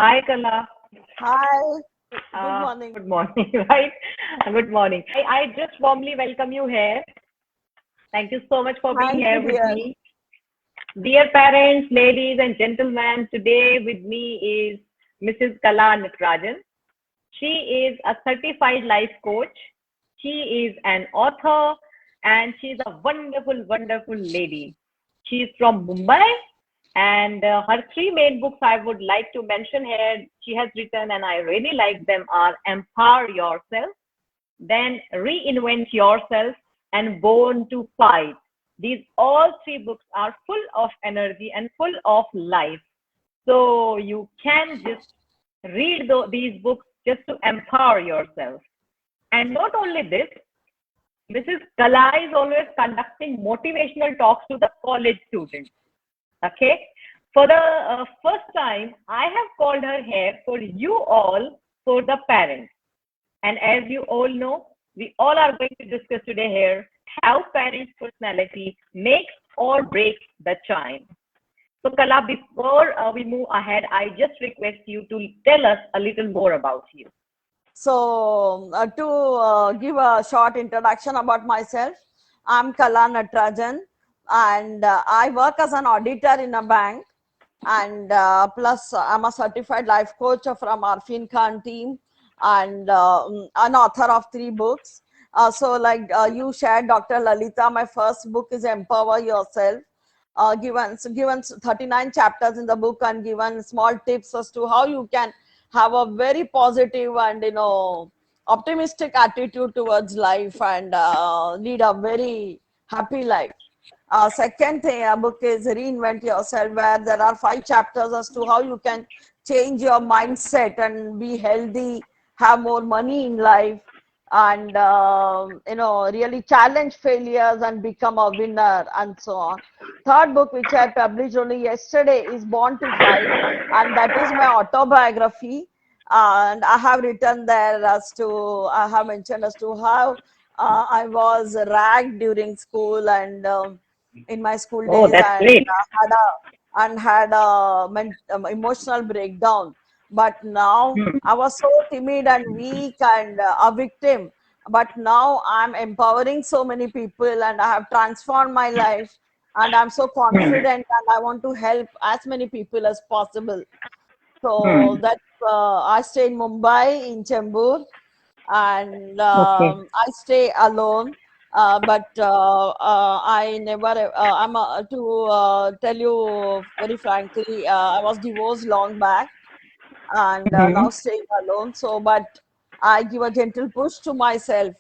Hi, Kala. Hi, good morning. Good morning, right? Good morning. I just warmly welcome you here. Thank you so much for being Thank you, here with dear. me. Dear parents, ladies and gentlemen, today with me is Mrs. Kala Natarajan. She is a certified life coach. She is an author and she's a wonderful, wonderful lady. She's from Mumbai and her three main books I would like to mention here, she has written and I really like them are Empower Yourself, then Reinvent Yourself, and Born to Fight. These all three books are full of energy and full of life. So you can just read these books just to empower yourself. And not only this, Mrs. Kala is always conducting motivational talks to the college students. Okay. For the first time, I have called her here for you all, for the parents. And as you all know, we all are going to discuss today here how parents' personality makes or breaks the child. So, Kala, before we move ahead, I just request you to tell us a little more about you. To give a short introduction about myself, I'm Kala Natarajan, and I work as an auditor in a bank. And plus, I'm a certified life coach from Arfin Khan team, and an author of 3 books. You shared, Dr. Lalita, my first book is Empower Yourself. Given 39 chapters in the book and given small tips as to how you can have a very positive and optimistic attitude towards life and lead a very happy life. Second thing, a book is Reinvent Yourself, where there are 5 chapters as to how you can change your mindset and be healthy, have more money in life, and really challenge failures and become a winner, and so on. Third book, which I published only yesterday, is Born to Fight, and that is my autobiography. And I have written there as to, I have mentioned as to how I was ragged during school and in my school Oh, days, that's and great. had a emotional breakdown. But now Hmm. I was so timid and weak and a victim. But now I'm empowering so many people and I have transformed my life, and I'm so Hmm. confident and I want to help as many people as possible. So Hmm. that I stay in Mumbai in Chembur, and Okay. I stay alone. But I never. To tell you very frankly, I was divorced long back, and Hmm. now staying alone. So, but I give a gentle push to myself.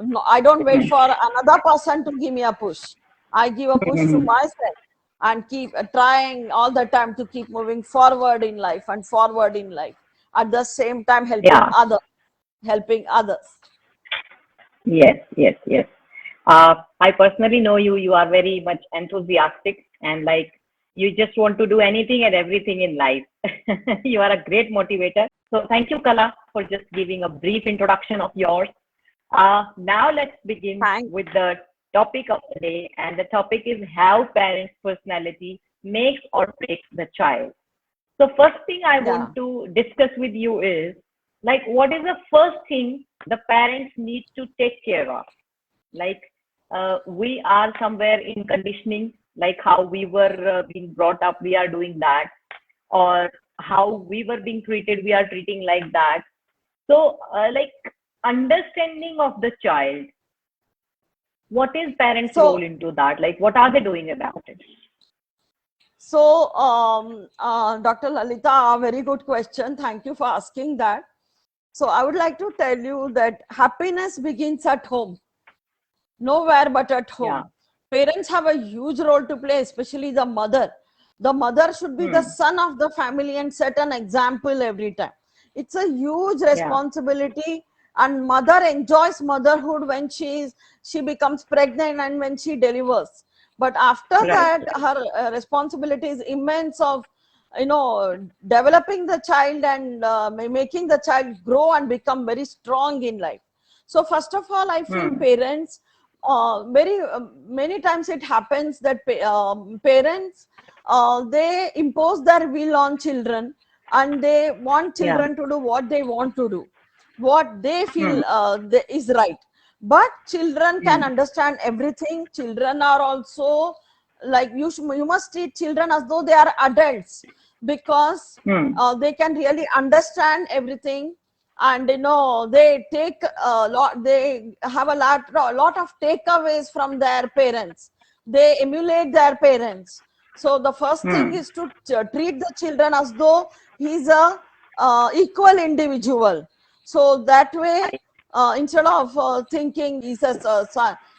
No, I don't wait for another person to give me a push. I give a push to Hmm. myself and keep trying all the time to keep moving forward in life and forward in life. At the same time, Yeah. helping others. Yes. Yes. Yes. I personally know you. You are very much enthusiastic and like you just want to do anything and everything in life. You are a great motivator. So thank you, Kala, for just giving a brief introduction of yours. Now let's begin Thank. with the topic of the day, and the topic is how parents' personality makes or breaks the child. So first thing I Yeah. want to discuss with you is like what is the first thing the parents need to take care of? Like we are somewhere in conditioning, like how we were being brought up, we are doing that, or how we were being treated, we are treating like that. So like understanding of the child, what is parents role So, into that, like what are they doing about it? Dr. Lalita, a very good question. Thank you for asking that. So, I would like to tell you that happiness begins at home, nowhere but at Yeah. home. Parents have a huge role to play, especially the mother. The mother should be the Hmm. son of the family and set an example every time. It's a huge Yeah. responsibility, and mother enjoys motherhood when she becomes pregnant and when she delivers. But after Right. that, her responsibility is immense of developing the child and making the child grow and become very strong in life. So first of all, I feel Hmm. parents, very many times it happens that parents they impose their will on children and they want Yeah. children to do what they want to do, what they feel Hmm. is right. But children can Hmm. understand everything. Children are also like you must treat children as though they are adults, because Hmm. they can really understand everything. And they take a lot, they have a lot of takeaways from their parents. They emulate their parents. So the first thing Hmm. is to treat the children as though he's a equal individual. So that way, Right. instead of thinking he's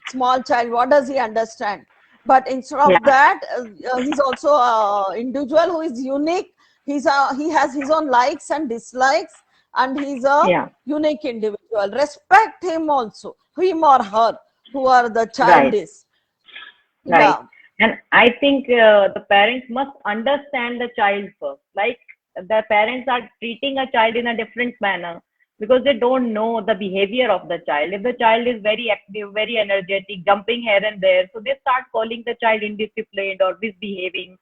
small child, what does he understand? But instead of Yeah. that, he's also a individual who is unique. He has his own likes and dislikes, and he's a Yeah. unique individual. Respect him also, him or her, who are the child Right. is. Right. Yeah. And I think the parents must understand the child first. Like the parents are treating a child in a different manner because they don't know the behavior of the child. If the child is very active, very energetic, jumping here and there, so they start calling the child indisciplined or misbehaving.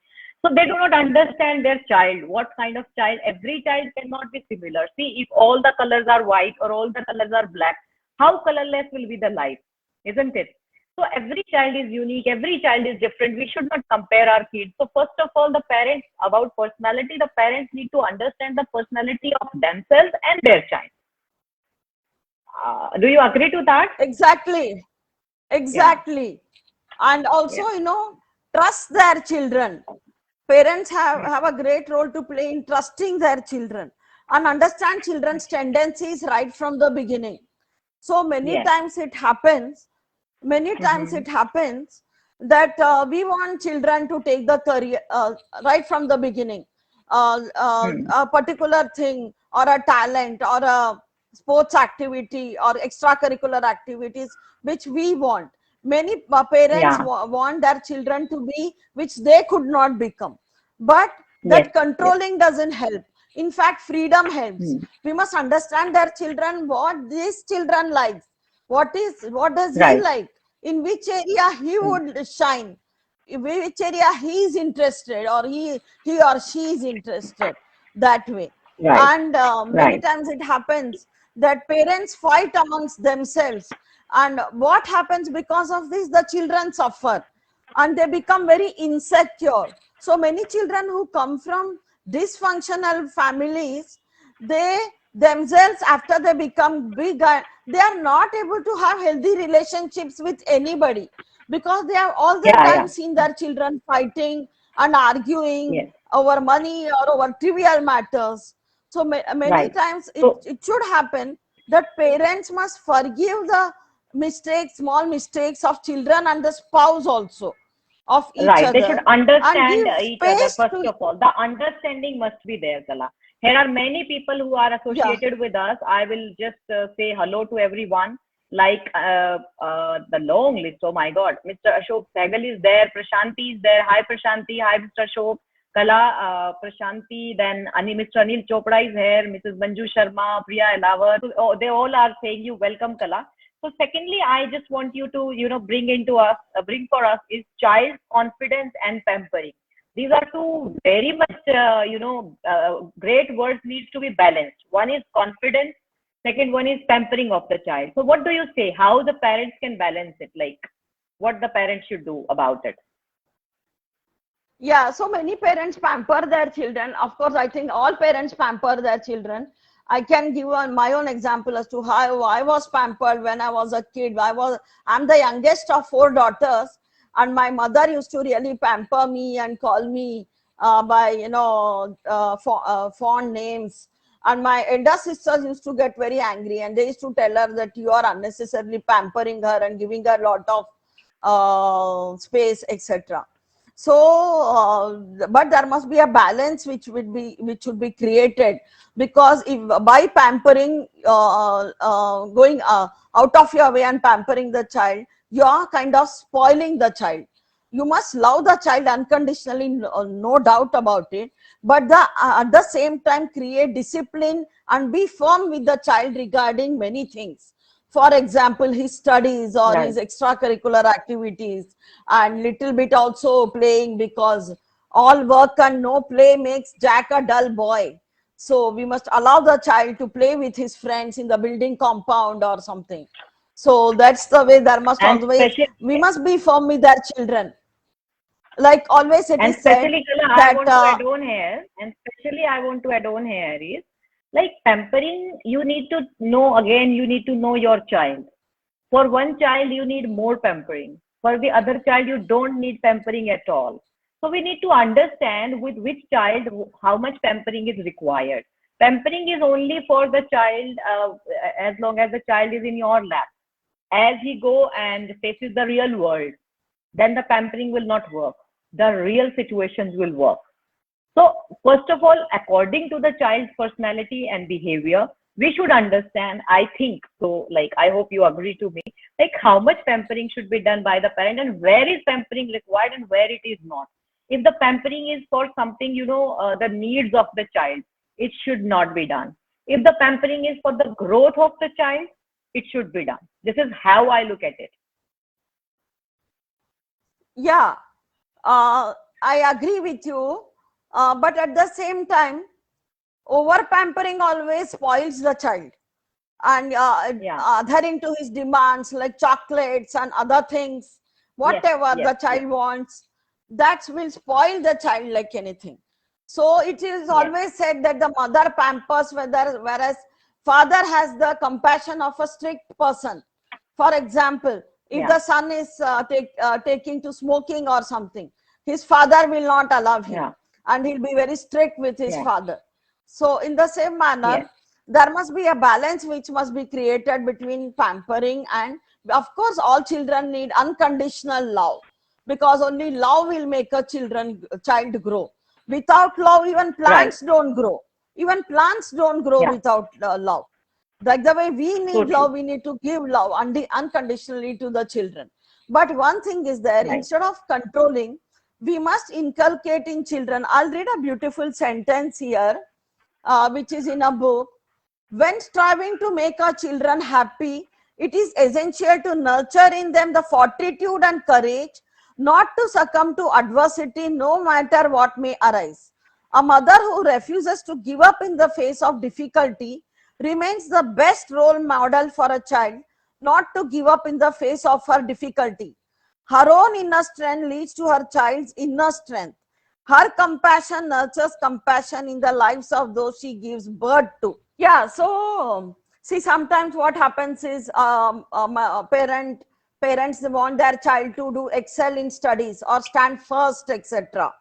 So they do not understand their child, what kind of child. Every child cannot be similar. See, if all the colors are white or all the colors are black, how colorless will be the life, isn't it? So every child is unique, every child is different. We should not compare our kids. So first of all, the parents about personality, the parents need to understand the personality of themselves and their child. Do you agree to that? Exactly. Yeah, Exactly. And also, yeah, trust their children. Parents have a great role to play in trusting their children and understand children's tendencies right from the beginning. So yes. many times Mm-hmm. it happens that we want children to take the career right from the beginning, Hmm. a particular thing or a talent or a sports activity or extracurricular activities which we want. Many parents Yeah, want their children to be which they could not become, but yes, that yes. controlling doesn't help. In fact, freedom helps. Hmm. We must understand their children, what these children like, what does he Right. like, in which area he Hmm. would shine, in which area he is interested, or he or she is interested, that way. Right, And many right. times it happens that parents fight amongst themselves, and what happens because of this, the children suffer and they become very insecure. So many children who come from dysfunctional families, they themselves, after they become big, they are not able to have healthy relationships with anybody, because they have all the Yeah, time yeah. seen their children fighting and arguing Yes, over money or over trivial matters. So many right. times So, it should happen that parents must forgive the mistakes, small mistakes of children and the spouse also, of each right. They should other, and understand give each other, space first to. of all. The understanding must be there, Kala. Here are many people who are Yeah. associated with us. I will just say hello to everyone. Like the long list. Oh my God. Mr. Ashok Sehgal is there. Prashanti is there. Hi, Prashanti. Hi, Mr. Ashok. Kala, Prashanti. Then Mr. Anil Chopra is here. Mrs. Manju Sharma, Priya Elawar. Oh, they all are saying you welcome, Kala. So secondly, I just want you to, bring for us is child confidence and pampering. These are two very much, great words needs to be balanced. One is confidence. Second one is pampering of the child. So what do you say? How the parents can balance it? Like what the parents should do about it? Yeah, so many parents pamper their children. Of course, I think all parents pamper their children. I can give my own example as to how I was pampered when I was a kid. I'm the youngest of four daughters, and my mother used to really pamper me and call me by fond names. And my elder sisters used to get very angry, and they used to tell her that you are unnecessarily pampering her and giving her a lot of space, etc. So but there must be a balance which should be created, because if by pampering, going out of your way and pampering the child, you are kind of spoiling the child. You must love the child unconditionally, no doubt about it, but at the same time create discipline and be firm with the child regarding many things. For example, his studies or Right. his extracurricular activities, and little bit also playing, because all work and no play makes Jack a dull boy. So we must allow the child to play with his friends in the building compound or something. So that's the way. There must And always, we must be firm with our children. Like always it is said especially, Kala, I that want to add on here, and especially I want to add on here is like pampering, you need to know again, you need to know your child. For one child, you need more pampering. For the other child, you don't need pampering at all. So we need to understand with which child how much pampering is required. Pampering is only for the child as long as the child is in your lap. As he go and faces the real world, then the pampering will not work. The real situations will work. So, first of all, according to the child's personality and behavior, we should understand, I think, so like, I hope you agree to me, like how much pampering should be done by the parent and where is pampering required and where it is not. If the pampering is for something, the needs of the child, it should not be done. If the pampering is for the growth of the child, it should be done. This is how I look at it. Yeah, I agree with you. But at the same time, over pampering always spoils the child, and adhering to his demands like chocolates and other things, whatever the child wants, that will spoil the child like anything. So it is always said that the mother pampers, whereas father has the compassion of a strict person. For example, if the son is taking to smoking or something, his father will not allow him, and he'll be very strict with his father. So in the same manner, there must be a balance which must be created between pampering and, of course, all children need unconditional love, because only love will make a child grow. Without love, even plants don't grow. Even plants don't grow without love. Like the way we need love, we need to give love unconditionally to the children. But one thing is there, instead of controlling, we must inculcate in children. I'll read a beautiful sentence here, which is in a book. When striving to make our children happy, it is essential to nurture in them the fortitude and courage not to succumb to adversity no matter what may arise. A mother who refuses to give up in the face of difficulty remains the best role model for a child not to give up in the face of her difficulty. Her own inner strength leads to her child's inner strength. Her compassion nurtures compassion in the lives of those she gives birth to. Yeah, so see, sometimes what happens is parents want their child to do excel in studies or stand first, etc.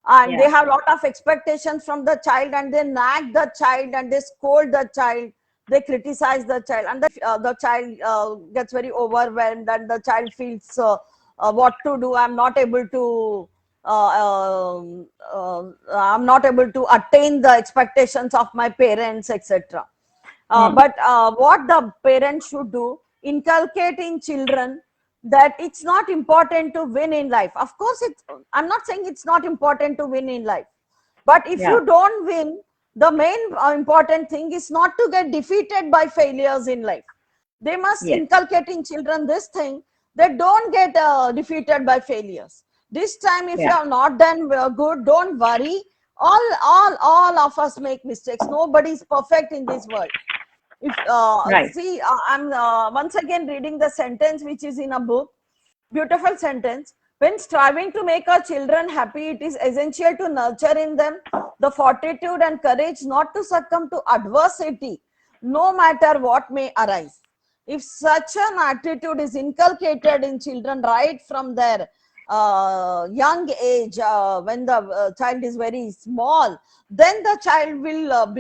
And they have a lot of expectations from the child, and they nag the child and they scold the child, they criticize the child, and the child gets very overwhelmed, and the child feels what to do. I'm not able to I'm not able to attain the expectations of my parents, etc. But what the parents should do, inculcate in children that it's not important to win in life. Of course, I'm not saying it's not important to win in life, but if you don't win, the main important thing is not to get defeated by failures in life. They must inculcate in children this thing, that don't get defeated by failures. This time, if you have not done good, don't worry. All of us make mistakes. Nobody is perfect in this world. If see, I'm once again reading the sentence which is in a book. Beautiful sentence. When striving to make our children happy, it is essential to nurture in them the fortitude and courage not to succumb to adversity, no matter what may arise. If such an attitude is inculcated in children right from their young age, when the child is very small, then the child will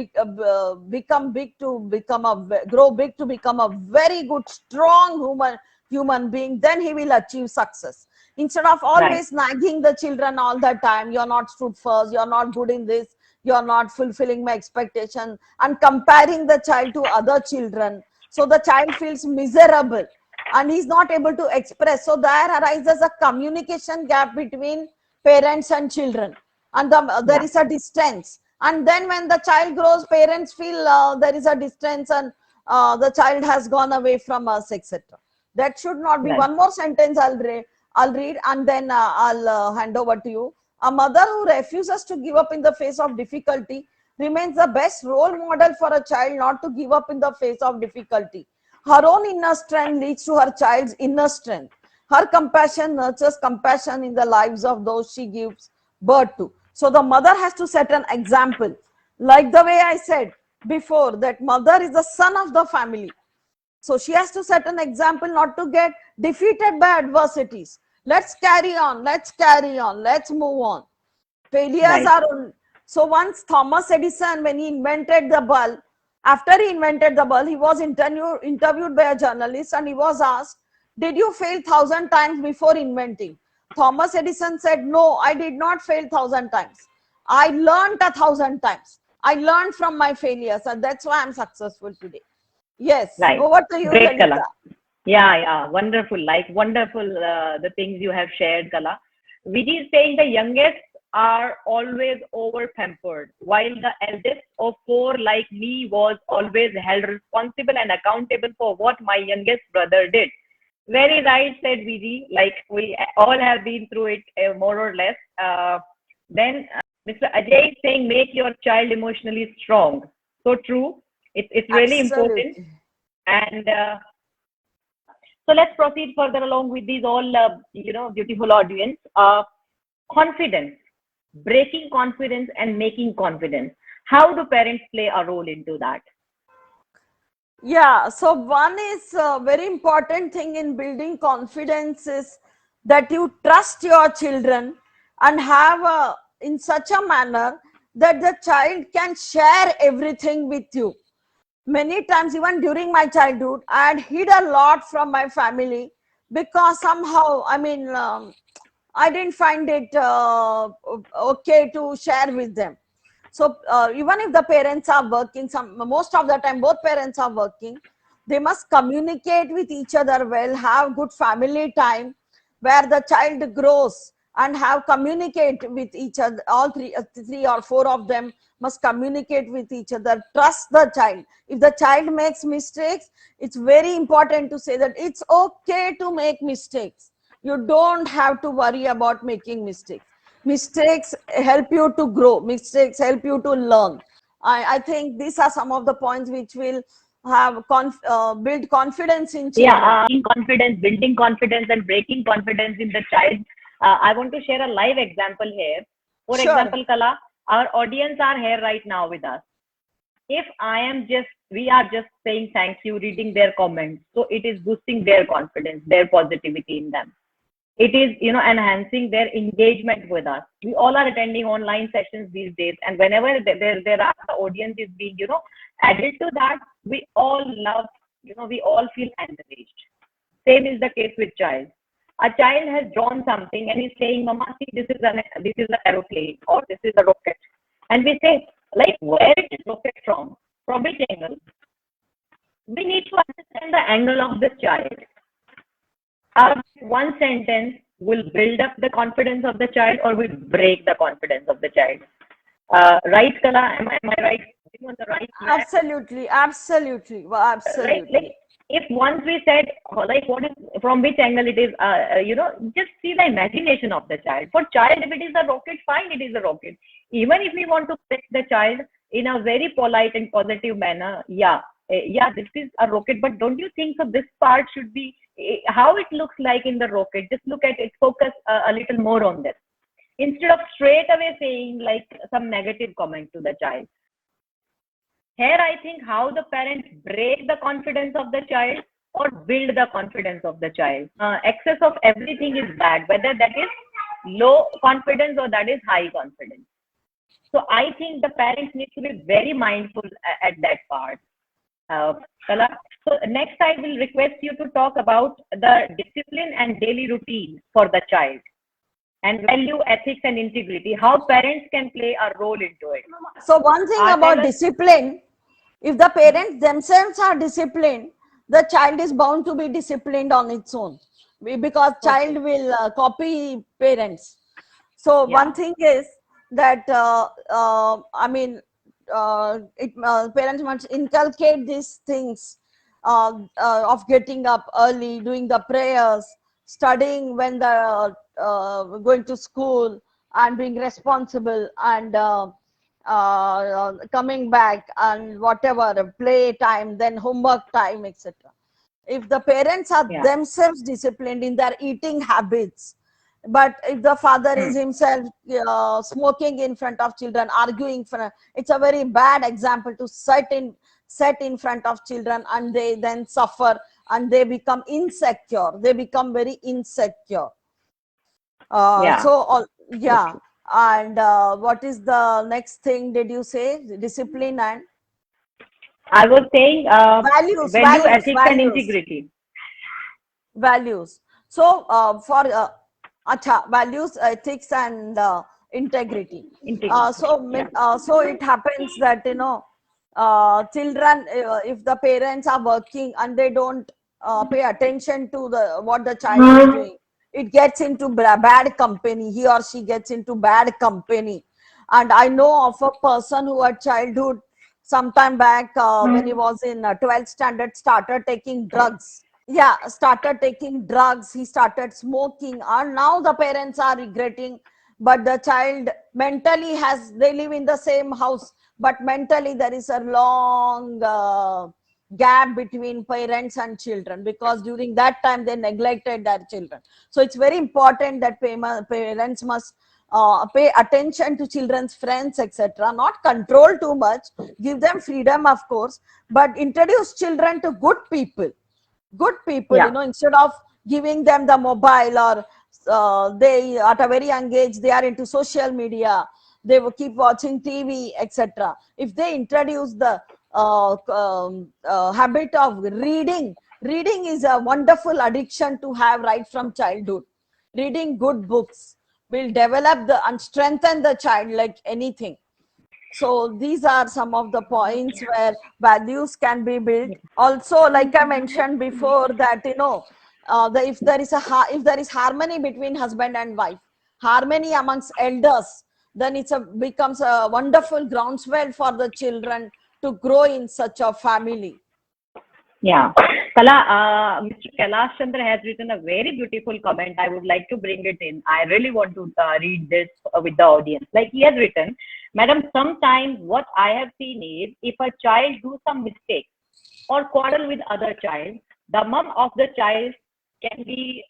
grow big to become a very good, strong human being. Then he will achieve success. Instead of always nagging the children all the time, you're not stood first, you're not good in this, you're not fulfilling my expectation, and comparing the child to other children. So the child feels miserable and he's not able to express. So there arises a communication gap between parents and children, and there is a distance. And then when the child grows, parents feel there is a distance, and the child has gone away from us, etc. That should not be. One more sentence I'll read, and then I'll hand over to you. A mother who refuses to give up in the face of difficulty remains the best role model for a child not to give up in the face of difficulty. Her own inner strength leads to her child's inner strength. Her compassion nurtures compassion in the lives of those she gives birth to. So the mother has to set an example. Like the way I said before, that mother is the sun of the family. So she has to set an example not to get defeated by adversities. Let's carry on, let's carry on, let's move on. Failures Right. are. So once Thomas Edison, when he invented the bulb, after he invented the bulb, he was interviewed by a journalist and he was asked, did you fail 1,000 times before inventing? Thomas Edison said, no, I did not fail 1,000 times. I learned 1,000 times. I learned from my failures, and that's why I'm successful today. Yes, Right. over to you, Great, Lalita. Kala. Yeah, wonderful. Like wonderful, the things you have shared, Kala. Viji is saying the youngest are always over pampered, while the eldest of four, like me, was always held responsible and accountable for what my youngest brother did. Very right, said Viji. Like we all have been through it, more or less. Then Mr. Ajay is saying, make your child emotionally strong. So true. It's really important. Absolutely. And so let's proceed further along with these all, beautiful audience. Confidence, breaking confidence and making confidence. How do parents play a role into that? Yeah, so one is a very important thing in building confidence is that you trust your children and have in such a manner that the child can share everything with you. Many times, even during my childhood, I had hid a lot from my family because somehow, I didn't find it okay to share with them. So even if the parents are working, most of the time both parents are working, they must communicate with each other well, have good family time where the child grows and have communicate with each other. All three or four of them must communicate with each other. Trust the child. If the child makes mistakes, it's very important to say that it's okay to make mistakes. You don't have to worry about making mistakes. Mistakes help you to grow. Mistakes help you to learn. I think these are some of the points which will have build confidence in children. Building confidence and breaking confidence in the child. I want to share a live example here. For Sure. example, Kala, our audience are here right now with us. If we are just saying thank you, reading their comments, so it is boosting their confidence, their positivity in them. It is, enhancing their engagement with us. We all are attending online sessions these days, and whenever there are the audience is being, added to that, we all love, we all feel encouraged. Same is the case with child. A child has drawn something and he's saying, Mama, see, this is an aeroplane or this is a rocket. And we say, like, where it is rocket from? From which angle? We need to understand the angle of the child. One sentence will build up the confidence of the child or will break the confidence of the child. Right, Kala? Am I right? On the right track? Absolutely. Well, absolutely. Right? Like, if once we said, like, what is, from which angle it is, just see the imagination of the child. For child, if it is a rocket, fine, it is a rocket. Even if we want to correct the child in a very polite and positive manner, this is a rocket, but don't you think so this part should be how it looks like in the rocket? Just look at it, focus a little more on this. Instead of straight away saying like some negative comment to the child. Here, I think how the parents break the confidence of the child or build the confidence of the child. Excess of everything is bad, whether that is low confidence or that is high confidence. So I think the parents need to be very mindful at that part. Kala. So next, I will request you to talk about the discipline and daily routine for the child, and value, ethics, and integrity. How parents can play a role into it. So one thing about discipline, if the parents themselves are disciplined, the child is bound to be disciplined on its own, because child will copy parents. So one thing is that parents must inculcate these things of getting up early, doing the prayers, studying when they're going to school, and being responsible, and coming back and whatever, play time, then homework time, etc. If the parents are Yeah. themselves disciplined in their eating habits, but if the father is himself smoking in front of children, arguing, it's a very bad example to set in front of children, and they then suffer and they become insecure. They become very insecure. Yeah. So, yeah. And what is the next thing did you say? Discipline and I was saying values, value, values, ethics, and values, integrity. values. So, for values, ethics, and integrity. Integrity. Yeah. So it happens that children, if the parents are working and they don't pay attention to the what the child is doing, it gets into bad company. He or she gets into bad company. And I know of a person who had childhood sometime back when he was in 12th standard, started taking drugs. Yeah, started taking drugs. He started smoking, and now the parents are regretting. But the child mentally they live in the same house, but mentally there is a long gap between parents and children, because during that time they neglected their children. So it's very important that parents must pay attention to children's friends, etc. Not control too much, give them freedom, of course, but introduce children to good people, Yeah. instead of giving them the mobile, or they at a very young age they are into social media, they will keep watching TV, etc. If they introduce the habit of reading is a wonderful addiction to have right from childhood. Reading good books will develop and strengthen the child like anything. So these are some of the points where values can be built. Also, like I mentioned before, that if there is harmony between husband and wife, harmony amongst elders, then becomes a wonderful groundswell for the children to grow in such a family. Yeah. Kala, Mr. Kailash Chandra has written a very beautiful comment. I would like to bring it in. I really want to read this with the audience. Like he has written, Madam, sometimes what I have seen is if a child do some mistake or quarrel with other child, the mom of the child can be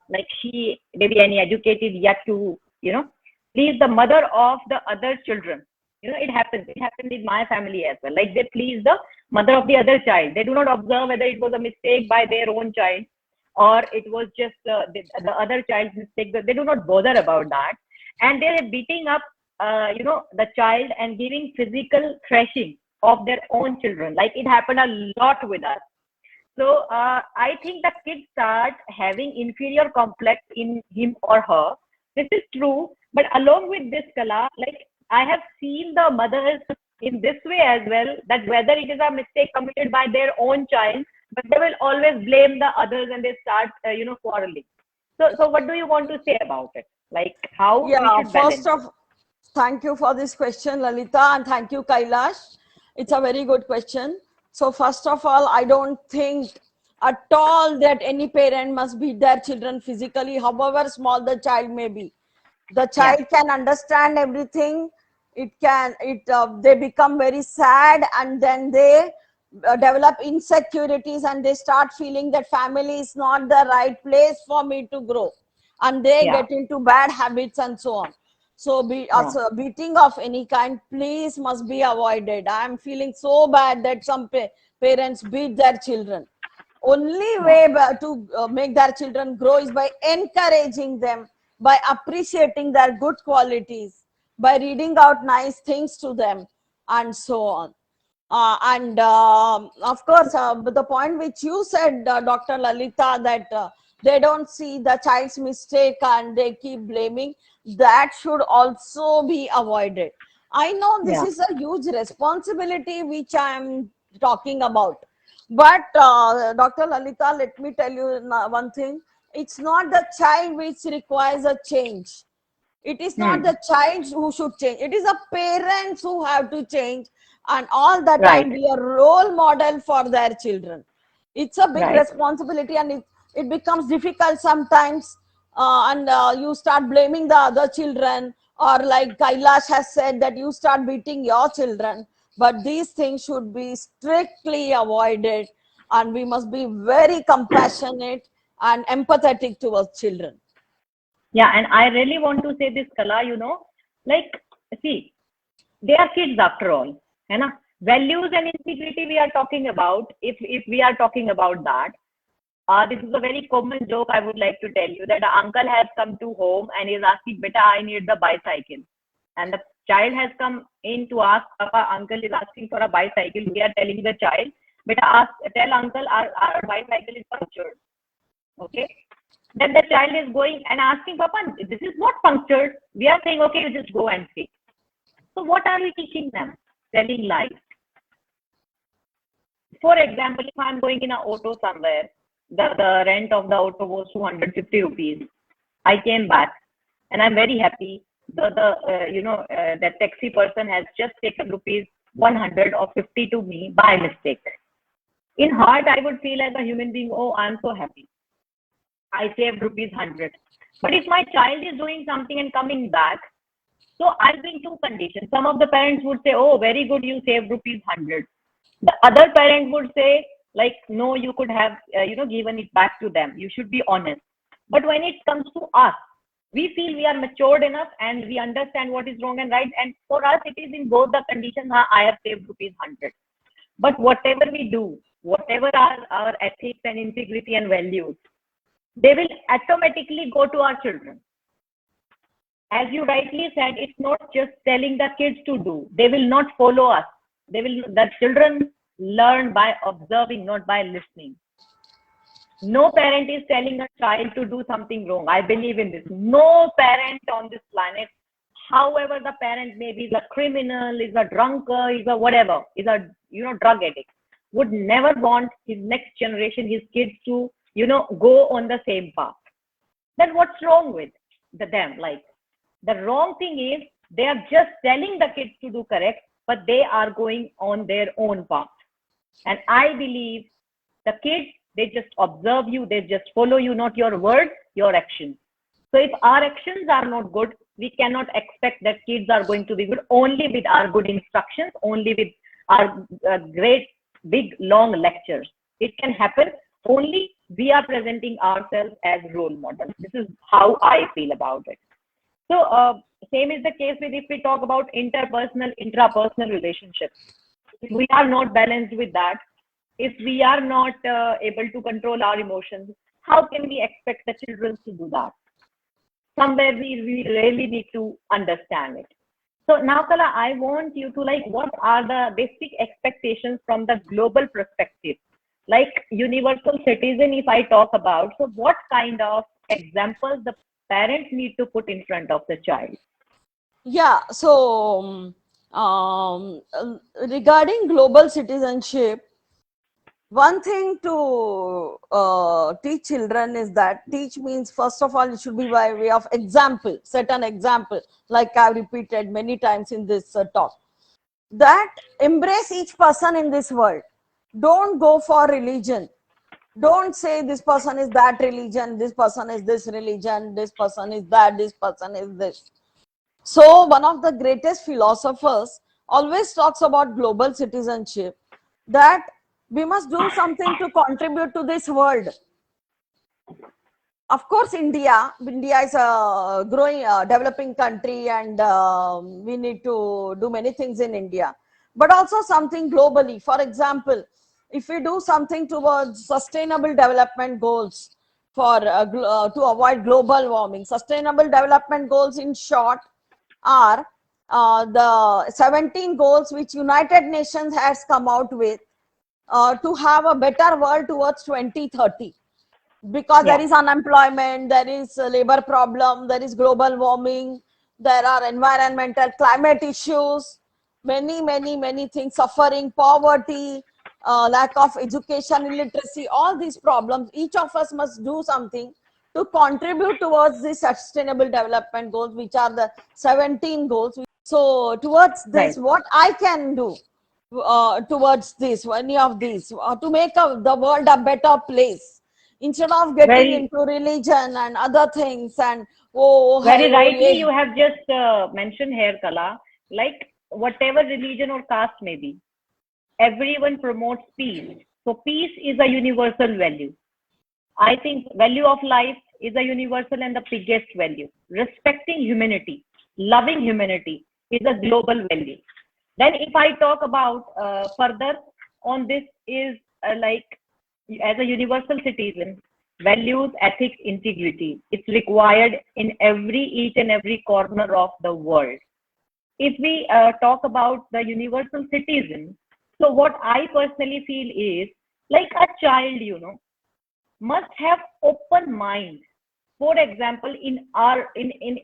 like she maybe any educated yet to please the mother of the other children. It happens. It happened in my family as well. Like they please the mother of the other child. They do not observe whether it was a mistake by their own child or it was just the other child's mistake. They do not bother about that, and they're beating up the child and giving physical thrashing of their own children. Like it happened a lot with us. So I think that kids start having inferior complex in him or her. This is true, but along with this, Kala, like I have seen the mothers in this way as well, that whether it is a mistake committed by their own child, but they will always blame the others and they start quarreling. So what do you want to say about it? Like how we should balance? Thank you for this question, Lalita, and thank you, Kailash. It's a very good question. So first of all, I don't think at all that any parent must beat their children physically, however small the child may be. The child can understand everything. They become very sad, and then they develop insecurities, and they start feeling that family is not the right place for me to grow, and they get into bad habits and so on. So beating of any kind, please, must be avoided. I am feeling so bad that some parents beat their children. Only way to make their children grow is by encouraging them, by appreciating their good qualities, by reading out nice things to them, and so on. And of course, the point which you said, Dr. Lalita, that they don't see the child's mistake and they keep blaming, that should also be avoided. I know this is a huge responsibility which I am talking about. But Dr. Lalita, let me tell you one thing. It's not the child which requires a change. It is not the child who should change. It is the parents who have to change, and all the time be a role model for their children. It's a big responsibility, and it becomes difficult sometimes, and you start blaming the other children, or like Kailash has said that you start beating your children, but these things should be strictly avoided, and we must be very compassionate and empathetic towards children. Yeah, and I really want to say this, Kala, like, see, they are kids after all, है ना? Values and integrity we are talking about. If we are talking about that, this is a very common joke I would like to tell you, that an uncle has come to home and is asking, "Beta, I need the bicycle," and the child has come in to ask, "Papa, uncle is asking for a bicycle." We are telling the child, "Beta, tell uncle our bicycle is punctured." Okay. Then the child is going and asking, "Papa, this is not punctured." We are saying, "Okay, you just go and fix." So what are we teaching them? Telling lies. For example, if I'm going in an auto somewhere, the rent of the auto was 250 rupees. I came back and I'm very happy. The taxi person has just taken rupees 100 or 50 to me by mistake. In heart, I would feel as a human being, oh, I'm so happy. I saved rupees 100. But if my child is doing something and coming back, so I'll be in two conditions. Some of the parents would say, "Oh, very good, you saved rupees 100." The other parent would say, like, "No, you could have, given it back to them. You should be honest." But when it comes to us, we feel we are matured enough and we understand what is wrong and right. And for us, it is in both the conditions. I have saved rupees 100. But whatever we do, whatever are our ethics and integrity and values, they will automatically go to our children. As you rightly said, it's not just telling the kids to do. They will not follow us. The children learn by observing, not by listening. No parent is telling a child to do something wrong. I believe in this. No parent on this planet, however the parent may be, is a criminal, is a drunkard, is a whatever, is a drug addict, would never want his next generation, his kids to go on the same path. Then what's wrong with them? Like, the wrong thing is they are just telling the kids to do correct, but they are going on their own path. And I believe the kids, they just observe you, they just follow you, not your words, your actions. So if our actions are not good, we cannot expect that kids are going to be good only with our good instructions, only with our great, big, long lectures. It can happen only we are presenting ourselves as role models. This is how I feel about it. So same is the case with, if we talk about interpersonal, intrapersonal relationships. If we are not balanced with that, if we are not able to control our emotions, how can we expect the children to do that? Somewhere we really need to understand it. So now, Kala, I want you to, like, what are the basic expectations from the global perspective? Like universal citizen, if I talk about, so what kind of examples the parents need to put in front of the child? Yeah, so regarding global citizenship, one thing to teach children is that teach means, first of all, it should be by way of example, set an example, like I've repeated many times in this talk, that embrace each person in this world. Don't go for religion. Don't say this person is that religion, this person is this religion, this person is that, this person is this. So one of the greatest philosophers always talks about global citizenship, that we must do something to contribute to this world. Of course, India is a growing, developing country, and we need to do many things in India, but also something globally. For example, if we do something towards sustainable development goals for to avoid global warming. Sustainable development goals, in short, are the 17 goals which United Nations has come out with to have a better world towards 2030. Because there is unemployment, there is a labor problem, there is global warming, there are environmental climate issues, many things, suffering, poverty, lack of education, illiteracy, all these problems. Each of us must do something to contribute towards the sustainable development goals, which are the 17 goals. So towards this, what I can do towards this, any of these, to make the world a better place, instead of getting Very- into religion and other things. And oh, Very hey, rightly, yeah. you have just mentioned here, Kala, like whatever religion or caste may be, everyone promotes peace. So peace is a universal value. I think value of life is a universal and the biggest value. Respecting humanity, loving humanity is a global value. Then if I talk about further on this is like as a universal citizen, values, ethics, integrity. It's required in each and every corner of the world. If we talk about the universal citizen, so what I personally feel is like a child, must have open mind. For example, in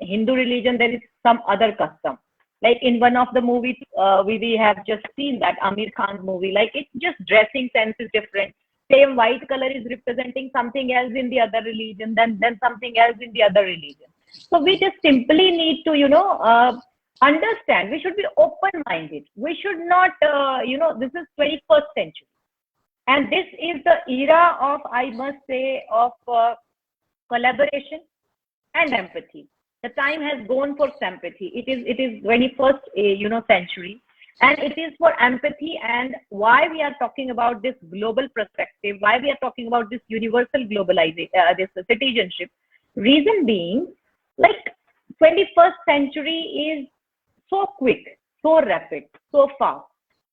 Hindu religion, there is some other custom. Like in one of the movies, we have just seen that Amir Khan's movie. Like it's just dressing sense is different. Same white color is representing something else in the other religion, then something else in the other religion. So we just simply need to, understand. We should be open-minded. We should not, this is 21st century, and this is the era of, I must say, of collaboration and empathy. The time has gone for sympathy. It is 21st century, and it is for empathy. And why we are talking about this global perspective, why we are talking about this universal globalization, this citizenship, reason being, like 21st century is so quick, so rapid, so fast.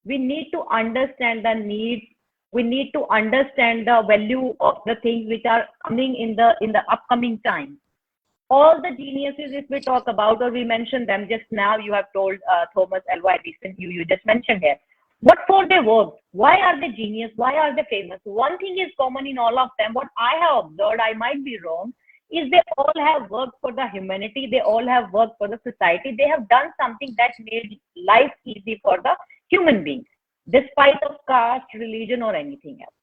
We need to understand the needs. We need to understand the value of the things which are coming in the upcoming time. All the geniuses, if we talk about or we mention them just now, you have told Thomas Alva Edison, you just mentioned here. What for they worked? Why are they genius? Why are they famous? One thing is common in all of them. What I have observed, I might be wrong, is they all have worked for the humanity. They all have worked for the society. They have done something that made life easy for the human beings, despite of caste, religion, or anything else.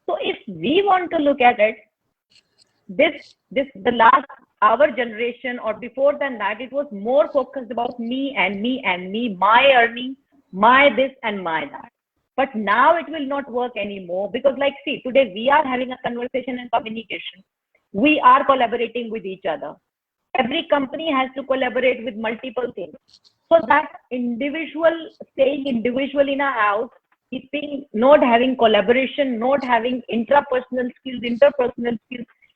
So if we want to look at it, this the last our generation or before than that, it was more focused about me and me and me, my earning, my this and my that. But now it will not work anymore because, like, see, today we are having a conversation and communication. We are collaborating with each other. Every company has to collaborate with multiple things. So that individual staying individual in a house, keeping not having collaboration, not having interpersonal skills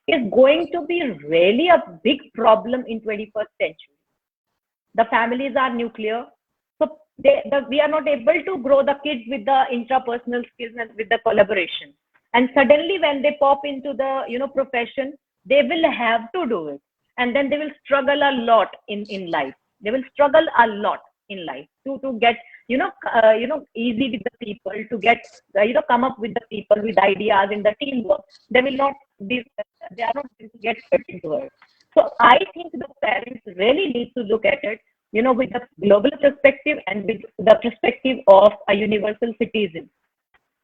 is going to be really a big problem in 21st century. The families are nuclear, so we are not able to grow the kids with the intrapersonal skills and with the collaboration. And suddenly, when they pop into the profession, they will have to do it, and then they will struggle a lot in life. They will struggle a lot in life to get easy with the people, to get come up with the people with ideas in the teamwork. They will not be they are not going to get fit into it. So I think the parents really need to look at it, with the global perspective and with the perspective of a universal citizen.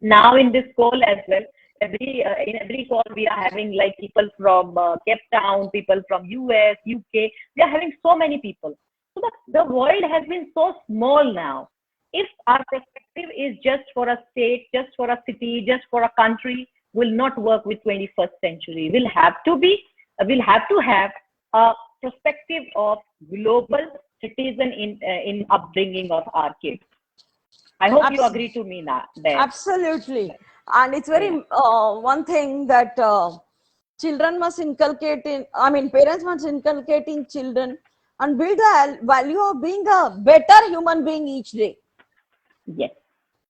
Now in this call as well, in every call we are having like people from Cape Town, people from US, UK. We are having so many people. So the world has been so small now. If our perspective is just for a state, just for a city, just for a country, will not work with 21st century. We'll have to have a perspective of global citizen in upbringing of our kids. I hope you agree to me now there. Absolutely. And it's very one thing that children must inculcate parents must inculcate in children and build the value of being a better human being each day. Yes.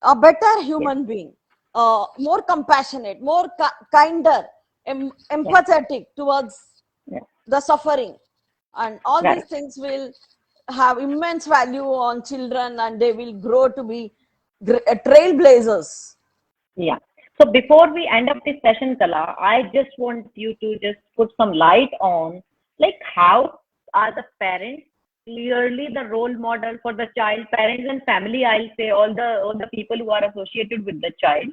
A better human being, more compassionate, more kinder, empathetic towards the suffering. And all these things will have immense value on children, and they will grow to be trailblazers. Yeah. So before we end up this session, Kala, I just want you to just put some light on, like, how are the parents clearly the role model for the child, parents and family, I'll say, all the people who are associated with the child,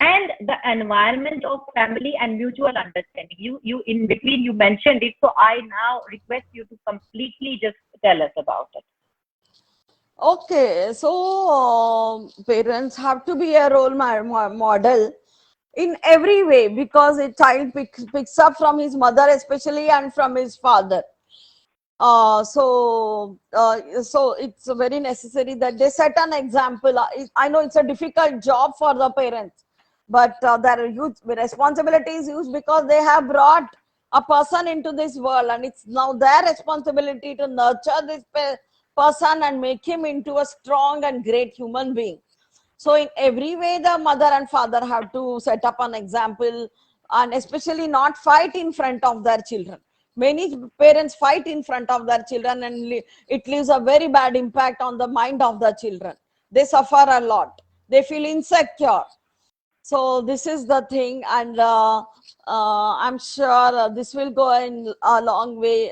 and the environment of family and mutual understanding. You in between you mentioned it, so I now request you to completely just tell us about it. Okay, so parents have to be a role model, in every way, because a child picks up from his mother especially and from his father. So it's very necessary that they set an example. I know it's a difficult job for the parents, but their huge responsibility is huge, because they have brought a person into this world, and it's now their responsibility to nurture this person and make him into a strong and great human being. So in every way, the mother and father have to set up an example, and especially not fight in front of their children. Many parents fight in front of their children, and it leaves a very bad impact on the mind of the children. They suffer a lot. They feel insecure. So this is the thing, and I'm sure this will go in a long way.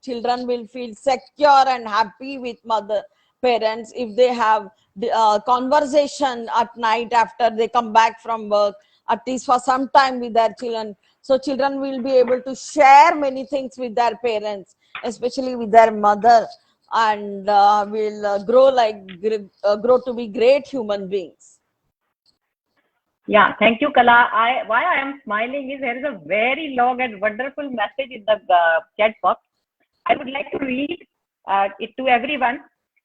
Children will feel secure and happy with mother parents if they have the conversation at night after they come back from work, at least for some time with their children. So children will be able to share many things with their parents, especially with their mother, and will grow to be great human beings. Yeah, thank you, Kala. Why I am smiling is there is a very long and wonderful message in the chat box. I would like to read it to everyone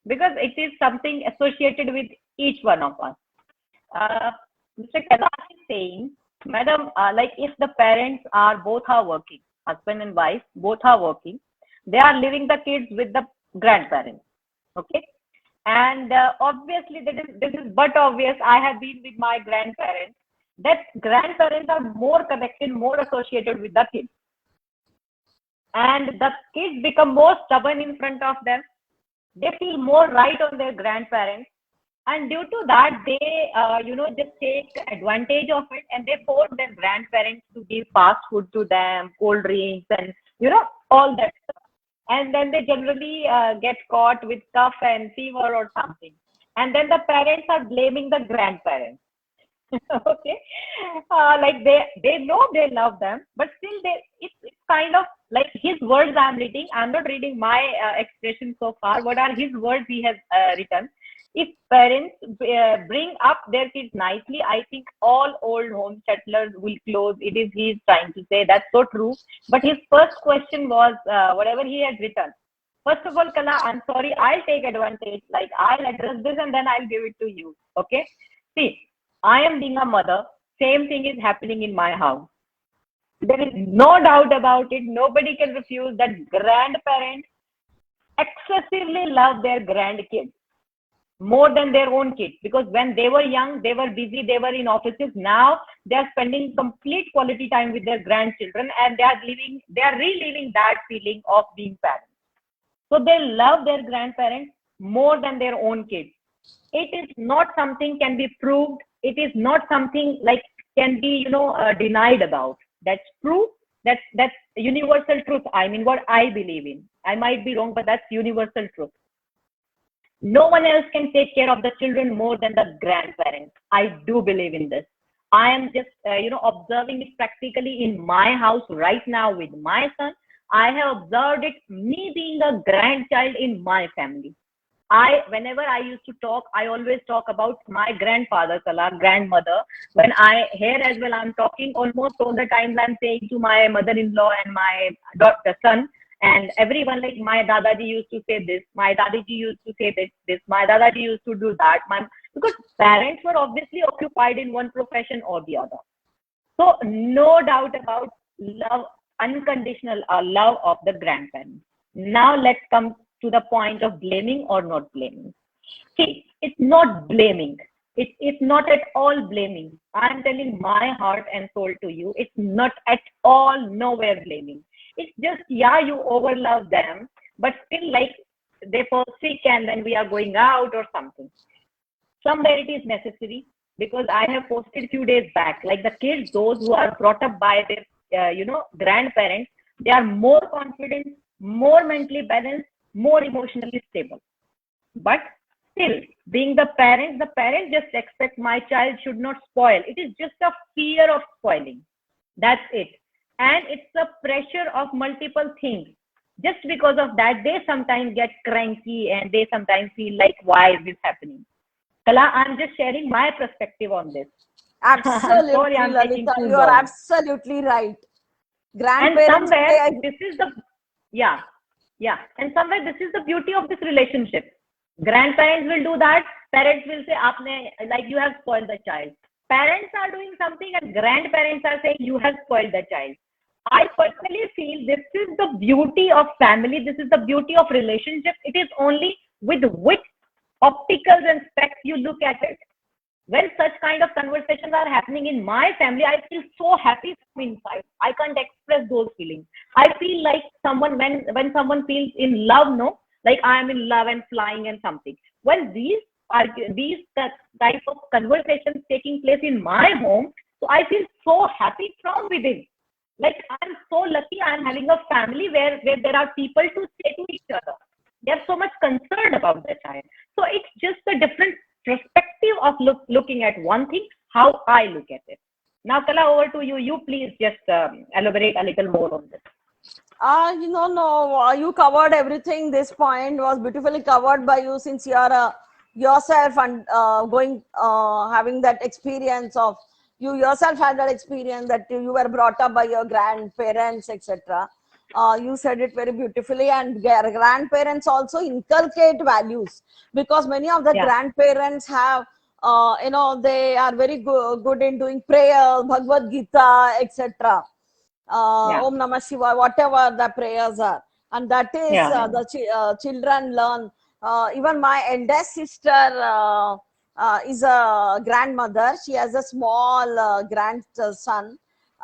because it is something associated with each one of us. Mr. Kala is saying, Madam, like if the parents are both are working, husband and wife, both are working, they are leaving the kids with the grandparents. Okay. And obviously, this is but obvious. I have been with my grandparents. That grandparents are more connected, more associated with the kids, and the kids become more stubborn in front of them. They feel more right on their grandparents, and due to that, they just take advantage of it, and they force their grandparents to give fast food to them, cold drinks, and all that stuff. And then they generally get caught with cough and fever or something, and then the parents are blaming the grandparents. Okay, like they know they love them, but still it's kind of like his words I'm reading. I'm not reading my expression so far. What are his words he has written? If parents bring up their kids nicely, I think all old home settlers will close. It is he's trying to say. That's so true. But his first question was whatever he had written. First of all, Kala, I'm sorry, I'll take advantage. Like I'll address this and then I'll give it to you. Okay. See, I am being a mother. Same thing is happening in my house. There is no doubt about it. Nobody can refuse that grandparents excessively love their grandkids more than their own kids, because when they were young, they were busy, they were in offices. Now they are spending complete quality time with their grandchildren, and they are reliving that feeling of being parents. So they love their grandparents more than their own kids. It is not something can be proved. It is not something like can be denied about. That's true. That's universal truth. I mean, what I believe in. I might be wrong, but that's universal truth. No one else can take care of the children more than the grandparents. I do believe in this. I am just observing it practically in my house right now with my son. I have observed it, me being a grandchild in my family. Whenever I used to talk, I always talk about my grandfather, Kala, grandmother. When I here as well, I'm talking almost all the times. I'm saying to my mother-in-law and my son and everyone, like my dadaji used to say this, my dadiji used to say this, my dadaji used to do that. Because parents were obviously occupied in one profession or the other. So no doubt about love, unconditional love of the grandparents. Now let's come to the point of blaming or not blaming. See, it's not blaming. It's not at all blaming. I'm telling my heart and soul to you. It's not at all nowhere blaming. It's just, yeah, you overlove them, but still like they fall sick and then we are going out or something. Somewhere it is necessary, because I have posted few days back, like the kids, those who are brought up by their, grandparents, they are more confident, more mentally balanced, more emotionally stable. But still, being the parents just expect my child should not spoil. It is just a fear of spoiling. That's it. And it's the pressure of multiple things. Just because of that, they sometimes get cranky and they sometimes feel like, why is this happening? Kala, I'm just sharing my perspective on this. Absolutely, I'm taking Lalita. too You are long. absolutely right. And Grandparents somewhere play this is the, yeah, yeah. And somewhere this is the beauty of this relationship. Grandparents will do that. Parents will say, "Aapne, like you have spoiled the child." Parents are doing something, and grandparents are saying, "You have spoiled the child." I personally feel this is the beauty of family. This is the beauty of relationship. It is only with which opticals and specs you look at it. When such kind of conversations are happening in my family, I feel so happy from inside. I can't express those feelings. I feel like someone, when someone feels in love, no, like I am in love and flying and something. When these type of conversations taking place in my home, so I feel so happy from within. Like I'm so lucky. I'm having a family where there are people to say to each other. They're so much concerned about their child. So it's just a different perspective of looking at one thing, how I look at it. Now, Kala, over to you. You please just elaborate a little more on this. No, you covered everything. This point was beautifully covered by you since you are yourself and having that experience of you yourself had that experience that you were brought up by your grandparents, etc. You said it very beautifully, and grandparents also inculcate values because many of the Yeah. grandparents have, they are very good in doing prayer, Bhagavad Gita, etc. Yeah. Om Namah Shiva, whatever the prayers are. And that is Yeah. the children learn. Even my eldest sister is a grandmother. She has a small grandson.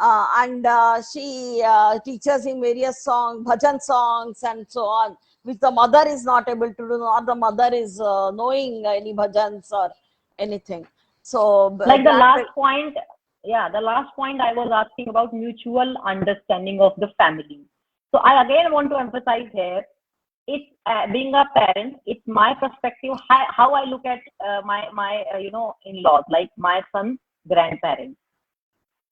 And she teaches him various songs, bhajan songs, and so on, which the mother is not able to do, or the mother is knowing any bhajans or anything. So, Like the last point, yeah, the last point I was asking about mutual understanding of the family. So I again want to emphasize here, it's being a parent, it's my perspective, how I look at my in-laws, like my son's grandparents.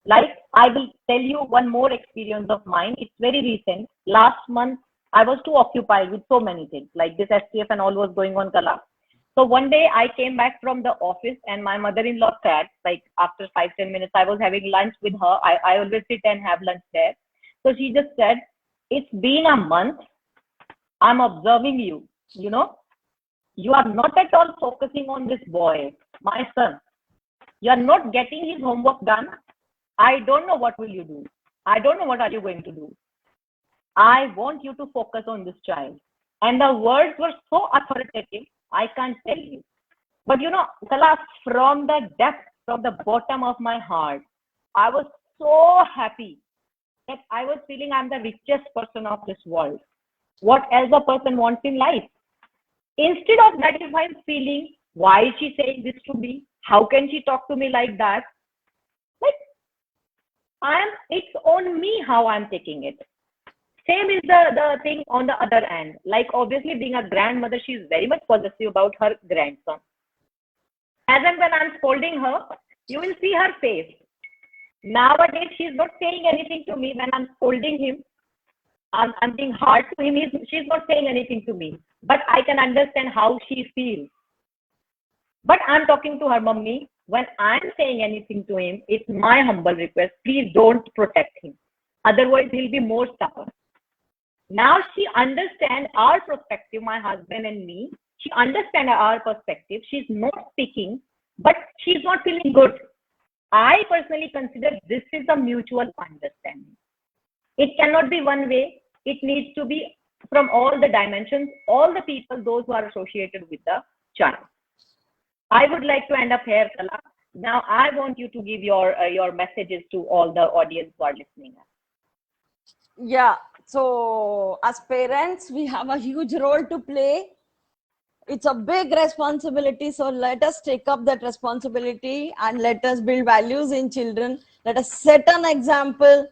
Like I will tell you one more experience of mine. It's very recent. Last month, I was too occupied with so many things, like this STF and all was going on, Kala. So one day I came back from the office and my mother-in-law said, like after 5-10 minutes, I was having lunch with her. I always sit and have lunch there. So she just said, "It's been a month. I'm observing you. You are not at all focusing on this boy, my son. You are not getting his homework done. I don't know what will you do. I don't know what are you going to do. I want you to focus on this child." And the words were so authoritative, I can't tell you. But Kala, from the depth, from the bottom of my heart, I was so happy that I was feeling I'm the richest person of this world. What else a person wants in life? Instead of that, if I'm feeling, why is she saying this to me? How can she talk to me like that? Like, it's on me how I'm taking it. Same is the thing on the other end. Like, obviously, being a grandmother, she's very much possessive about her grandson. As and when I'm scolding her, you will see her face. Nowadays, she's not saying anything to me when I'm scolding him. I'm being hard to him. She's not saying anything to me. But I can understand how she feels. But I'm talking to her, "Mummy, when I'm saying anything to him, it's my humble request. Please don't protect him. Otherwise, he'll be more stubborn." Now she understands our perspective, my husband and me. She understands our perspective. She's not speaking, but she's not feeling good. I personally consider this is a mutual understanding. It cannot be one way. It needs to be from all the dimensions, all the people, those who are associated with the child. I would like to end up here, Kala. Now I want you to give your messages to all the audience who are listening. Yeah. So as parents, we have a huge role to play. It's a big responsibility. So let us take up that responsibility and let us build values in children. Let us set an example.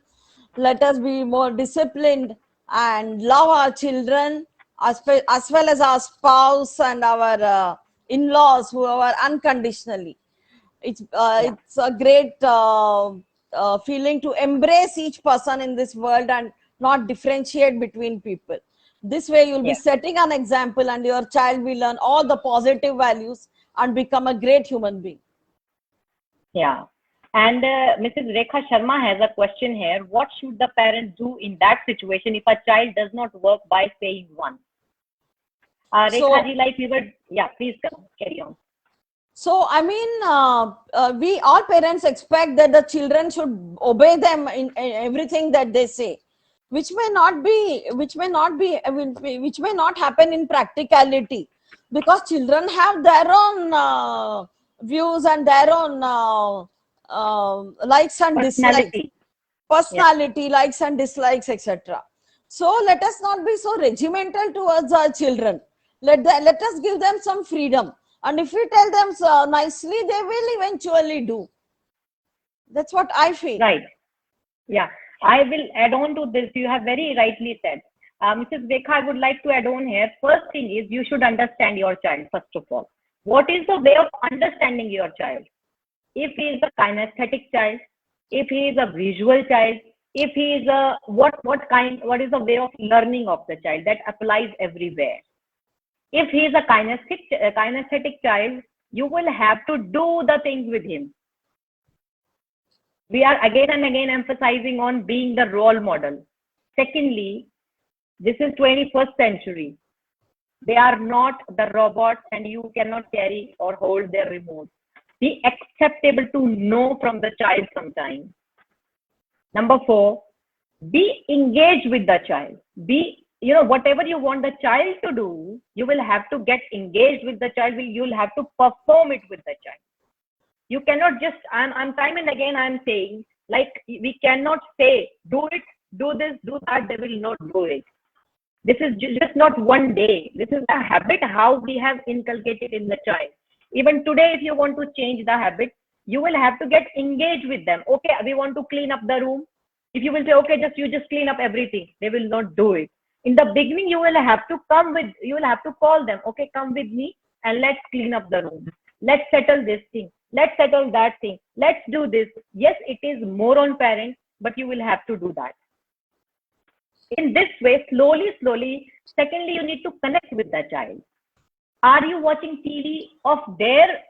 Let us be more disciplined and love our children as well as our spouse and our in-laws who are unconditionally. It's a great feeling to embrace each person in this world and not differentiate between people. This way you'll be setting an example and your child will learn all the positive values and become a great human being. Yeah. And Mrs. Rekha Sharma has a question here. What should the parents do in that situation if a child does not work by saying once? Rekha So ji, like we were, yeah, please come, carry on. So, I mean, we all parents expect that the children should obey them in everything that they say, which may not be, which may not happen in practicality, because children have their own views and their own likes and dislikes, Personality. Yeah. personality, likes and dislikes, etc. So let us not be so regimental towards our children. Let us give them some freedom, and if we tell them so nicely, they will eventually do. That's what I feel. Right. Yeah. I will add on to this. You have very rightly said. Mrs. Rekha, I would like to add on here. First thing is you should understand your child, first of all. What is the way of understanding your child? If he is a kinesthetic child, if he is a visual child, if he is a what is the way of learning of the child that applies everywhere. If he is a kinesthetic child, you will have to do the things with him. We are again and again emphasizing on being the role model. Secondly, this is 21st century. They are not the robots and you cannot carry or hold their remote. Be acceptable to know from the child sometimes. Number 4, be engaged with the child. Be, whatever you want the child to do, you will have to get engaged with the child. You'll have to perform it with the child. You cannot just, I'm time and again, I'm saying, like, we cannot say, do it, do this, do that, they will not do it. This is just not one day. This is a habit, how we have inculcated in the child. Even today, if you want to change the habit, you will have to get engaged with them. Okay, we want to clean up the room. If you will say, okay, you just clean up everything, they will not do it. In the beginning, you will have to call them, okay, come with me and let's clean up the room. Let's settle this thing. Let's settle that thing. Let's do this. Yes, it is more on parents, but you will have to do that. In this way, slowly. Secondly, you need to connect with the child. Are you watching TV of their,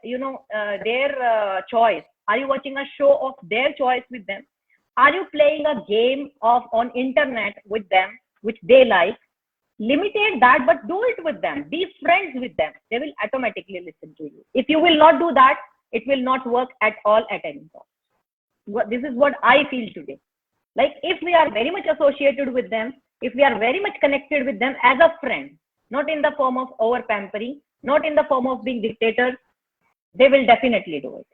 choice? Are you watching a show of their choice with them? Are you playing a game on internet with them, which they like? Limited that, but do it with them. Be friends with them. They will automatically listen to you. If you will not do that, it will not work at all at any cost. This is what I feel today. Like, if we are very much associated with them, if we are very much connected with them as a friend, not in the form of over pampering, not in the form of being dictators, they will definitely do it.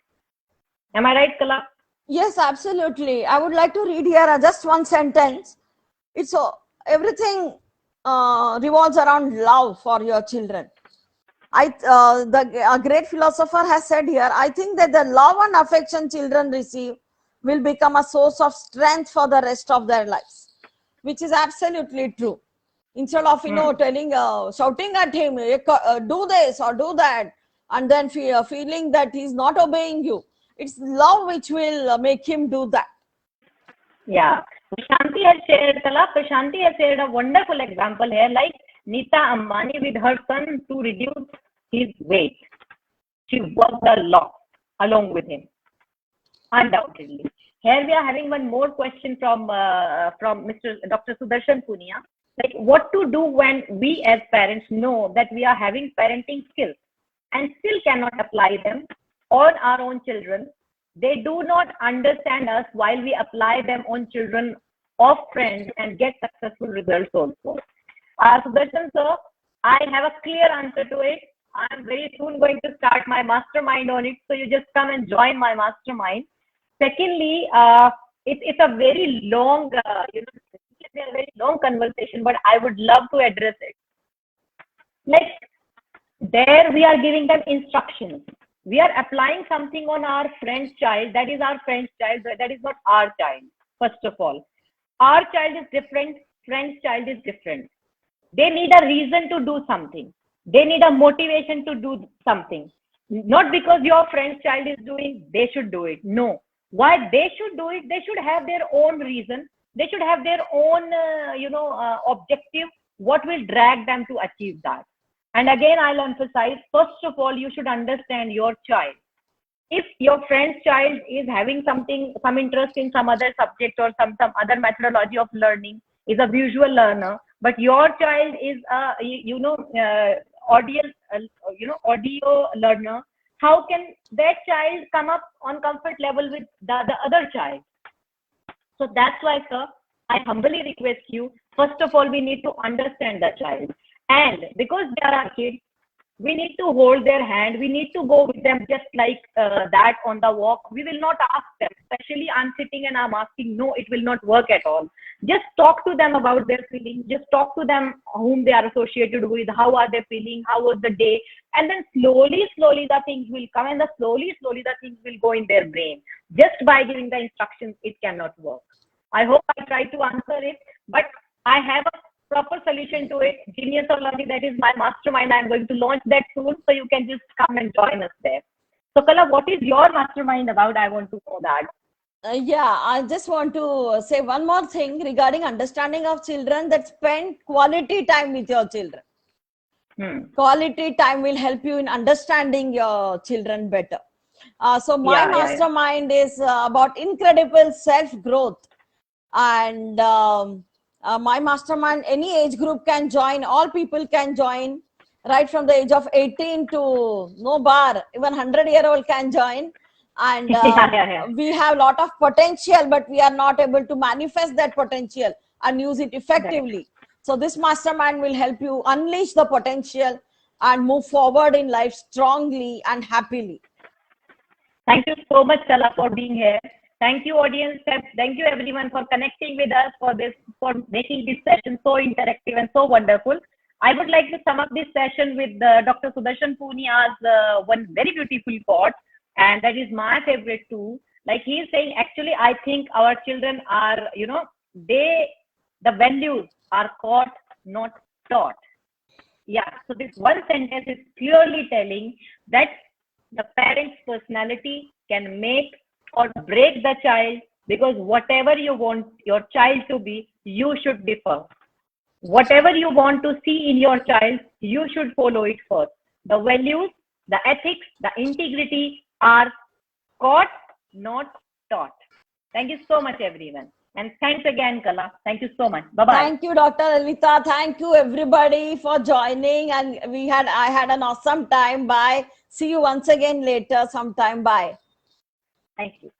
Am I right, Kala? Yes, absolutely. I would like to read here just one sentence. It's everything revolves around love for your children. A great philosopher has said here, I think that the love and affection children receive will become a source of strength for the rest of their lives, which is absolutely true. Instead of telling, shouting at him, do this or do that, and then feeling that he's not obeying you, it's love which will make him do that. Yeah. Prashanti has shared, Kala, Prashanti has shared a wonderful example here, like Nita Ambani with her son to reduce his weight. She worked a lot along with him, undoubtedly. Here we are having one more question from Mr. Dr. Sudarshan Punia. Like, what to do when we as parents know that we are having parenting skills and still cannot apply them on our own children? They do not understand us while we apply them on children of friends and get successful results also. Sudarshan sir, I have a clear answer to it. I'm very soon going to start my mastermind on it. So you just come and join my mastermind. Secondly, it's a very long, a very long conversation, but I would love to address it. Like, there we are giving them instructions. We are applying something on our friend's child. That is our friend's child. That is not our child, first of all. Our child is different. Friend's child is different. They need a reason to do something. They need a motivation to do something. Not because your friend's child is doing, they should do it. No. Why they should do it? They should have their own reason. They should have their own, objective. What will drag them to achieve that? And again, I'll emphasize, first of all, you should understand your child. if your friend's child is having some interest in some other subject or some other methodology of learning, is a visual learner, but your child is a audio audio learner, how can that child come up on comfort level with the other child? So that's why, sir, I humbly request you, first of all, we need to understand the child. And because they are our kids, we need to hold their hand. We need to go with them just like that on the walk. We will not ask them, especially I'm sitting and I'm asking, no, it will not work at all. Just talk to them about their feelings. Just talk to them whom they are associated with. How are they feeling? How was the day? And then slowly, slowly the things will come, and slowly, slowly the things will go in their brain. Just by giving the instructions, it cannot work. I hope I tried to answer it, but I have a proper solution to it. Genius of Learning, that is my mastermind. I'm going to launch that soon, so you can just come and join us there. So Kala, what is your mastermind about? I want to know that. Yeah, I just want to say one more thing regarding understanding of children, that spend quality time with your children. Quality time will help you in understanding your children better. So my mastermind is about incredible self-growth. And my mastermind, any age group can join, all people can join, right from the age of 18 to no bar, even 100-year-old can join. And we have a lot of potential, but we are not able to manifest that potential and use it effectively. Right. So this mastermind will help you unleash the potential and move forward in life strongly and happily. Thank you so much, Kala, for being here. Thank you, audience. Thank you, everyone, for connecting with us, for making this session so interactive and so wonderful. I would like to sum up this session with Dr. Sudarshan Punia's one very beautiful quote, and that is my favorite too. Like he is saying, actually, I think our children are, the values are caught, not taught. Yeah, so this one sentence is clearly telling that the parent's personality can make or break the child, because whatever you want your child to be, you should differ. Whatever you want to see in your child, you should follow it first. The values, the ethics, the integrity are caught, not taught. Thank you so much, everyone. And thanks again, Kala. Thank you so much. Bye-bye. Thank you, Dr. Lalita. Thank you, everybody, for joining. And I had an awesome time. Bye. See you once again later sometime. Bye. Thank you.